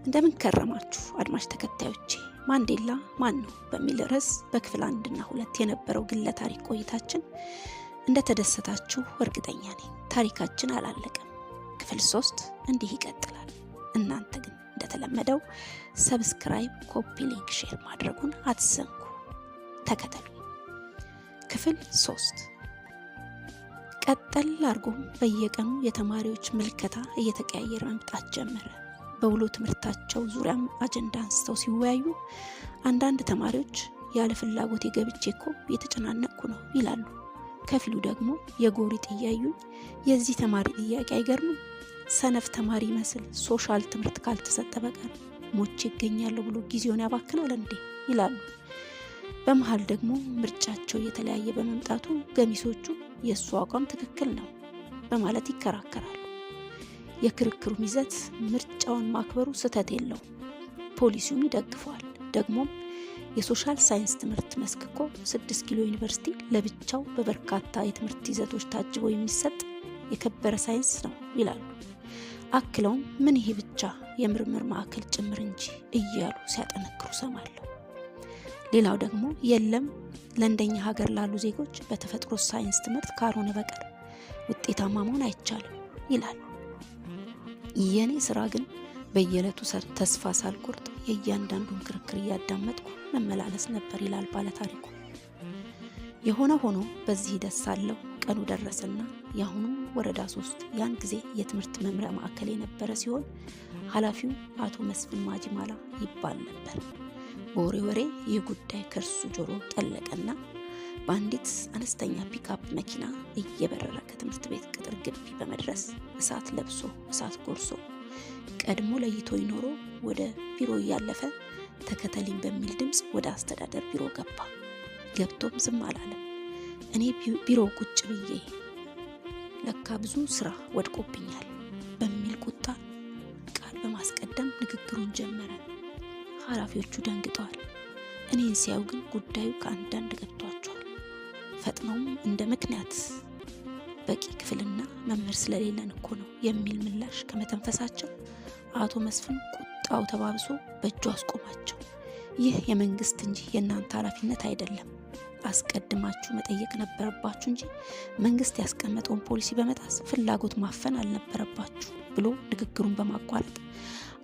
እንደምን ከረማችሁ አድማጭ ተከታዮቼ። ማንዴላ ማን ነው በሚል ርዕስ በክፍል 1 እና 2 የነበረው ግለ ታሪክ ቆይታችን እንደተደሰታችሁ እርግጠኛ ነኝ። ታሪካችን አላለቀም። ክፍል 3 እንዲህ ይቀጥላል። እናንተ ግን እንደተለመደው ሰብስክራይብ፣ ኮፒ ሊንክ፣ ሼር ማድረጉን አትዘንጉ። ተከተሉ። ክፍል 3 ቀጠል አርጎም በየቀኑ የተማሪዎች ምልከታ እየተቀያየረ መምጣት ጀመረ። በውሎ ትምህርታቸው ዙሪያም አጀንዳ አንስተው ሲወያዩ አንዳንድ ተማሪዎች ያለ ፍላጎት የገብቼ እኮ የተጨናነቅኩ ነው ይላሉ። ከፊሉ ደግሞ የጎሪጥ እያዩኝ የዚህ ተማሪ ጥያቄ አይገርምም፣ ሰነፍ ተማሪ ይመስል ሶሻል ትምህርት ካልተሰጠ በቀር ሞቼ ይገኛለሁ ብሎ ጊዜውን ያባክናል እንዴ ይላሉ። በመሃል ደግሞ ምርጫቸው እየተለያየ በመምጣቱ ገሚሶቹ የእሱ አቋም ትክክል ነው በማለት ይከራከራሉ። የክርክሩ ይዘት ምርጫውን ማክበሩ ስህተት የለውም፣ ፖሊሲውም ይደግፈዋል። ደግሞም የሶሻል ሳይንስ ትምህርት መስክ እኮ 6 ኪሎ ዩኒቨርሲቲ ለብቻው በበርካታ የትምህርት ይዘቶች ታጅቦ የሚሰጥ የከበረ ሳይንስ ነው ይላሉ። አክለውም ምን ይሄ ብቻ የምርምር ማዕከል ጭምር እንጂ እያሉ ሲያጠነክሩ ሰማለሁ። ሌላው ደግሞ የለም ለእንደኛ ሀገር ላሉ ዜጎች በተፈጥሮ ሳይንስ ትምህርት ካልሆነ በቀር ውጤታማ መሆን አይቻልም ይላሉ። የኔ ስራ ግን በየዕለቱ ተስፋ ሳልቆርጥ የእያንዳንዱን ክርክር እያዳመጥኩ መመላለስ ነበር ይላል ባለታሪኩ። የሆነ ሆኖ በዚህ ደስ ሳለሁ ቀኑ ደረሰና የአሁኑ ወረዳ 3 ያን ጊዜ የትምህርት መምሪያ ማዕከል የነበረ ሲሆን ኃላፊው አቶ መስፍን ማጂማላ ይባል ነበር። በወሬ ወሬ ይህ ጉዳይ ከእርሱ ጆሮ ጠለቀና በአንዲት አነስተኛ ፒካፕ መኪና እየበረረ ከትምህርት ቤት ቅጥር ግቢ በመድረስ እሳት ለብሶ እሳት ጎርሶ ቀድሞ ለይቶ ይኖሮ ወደ ቢሮ እያለፈ ተከተሊን በሚል ድምፅ ወደ አስተዳደር ቢሮ ገባ። ገብቶም ዝም አላለም። እኔ ቢሮ ቁጭ ብዬ ለካ ብዙ ስራ ወድቆብኛል በሚል ቁጣ ቃል በማስቀደም ንግግሩን ጀመረ። ኃላፊዎቹ ደንግጠዋል። እኔን ሲያዩ ግን ጉዳዩ ከአንዳንድ ገብቷቸዋል። ፈጥነውም እንደ ምክንያት በቂ ክፍልና መምህር ስለሌለን እኮ ነው የሚል ምላሽ ከመተንፈሳቸው አቶ መስፍን ቁጣው ተባብሶ በእጁ አስቆማቸው። ይህ የመንግስት እንጂ የእናንተ ኃላፊነት አይደለም፣ አስቀድማችሁ መጠየቅ ነበረባችሁ እንጂ መንግስት ያስቀመጠውን ፖሊሲ በመጣስ ፍላጎት ማፈን አልነበረባችሁ ብሎ ንግግሩን በማቋረጥ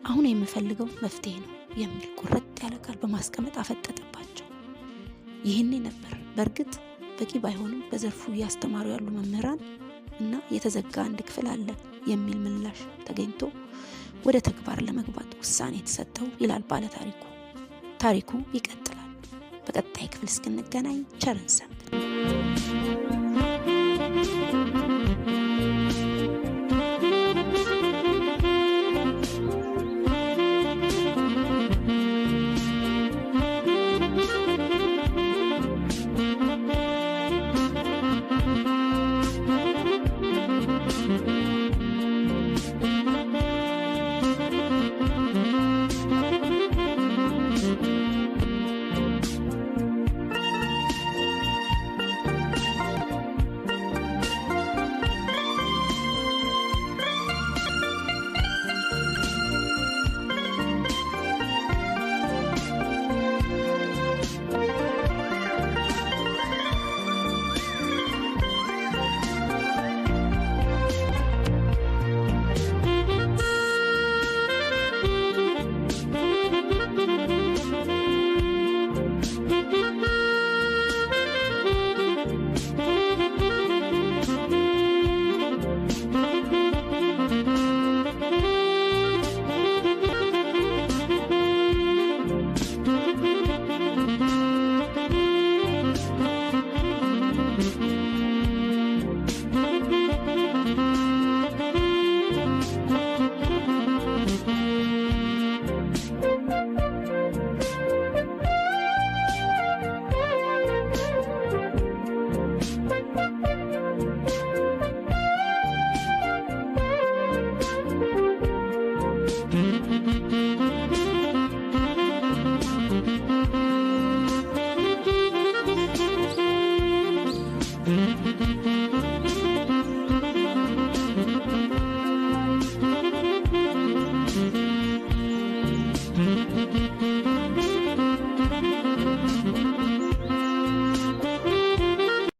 አሁን የምፈልገው መፍትሄ ነው የሚል ቁርጥ ያለ ቃል በማስቀመጥ አፈጠጠባቸው። ይህኔ ነበር በእርግጥ በቂ ባይሆንም በዘርፉ እያስተማሩ ያሉ መምህራን እና የተዘጋ አንድ ክፍል አለ የሚል ምላሽ ተገኝቶ ወደ ተግባር ለመግባት ውሳኔ የተሰጠው ይላል ባለታሪኩ። ታሪኩ ይቀጥላል። በቀጣይ ክፍል እስክንገናኝ ቸር እንሰንብት።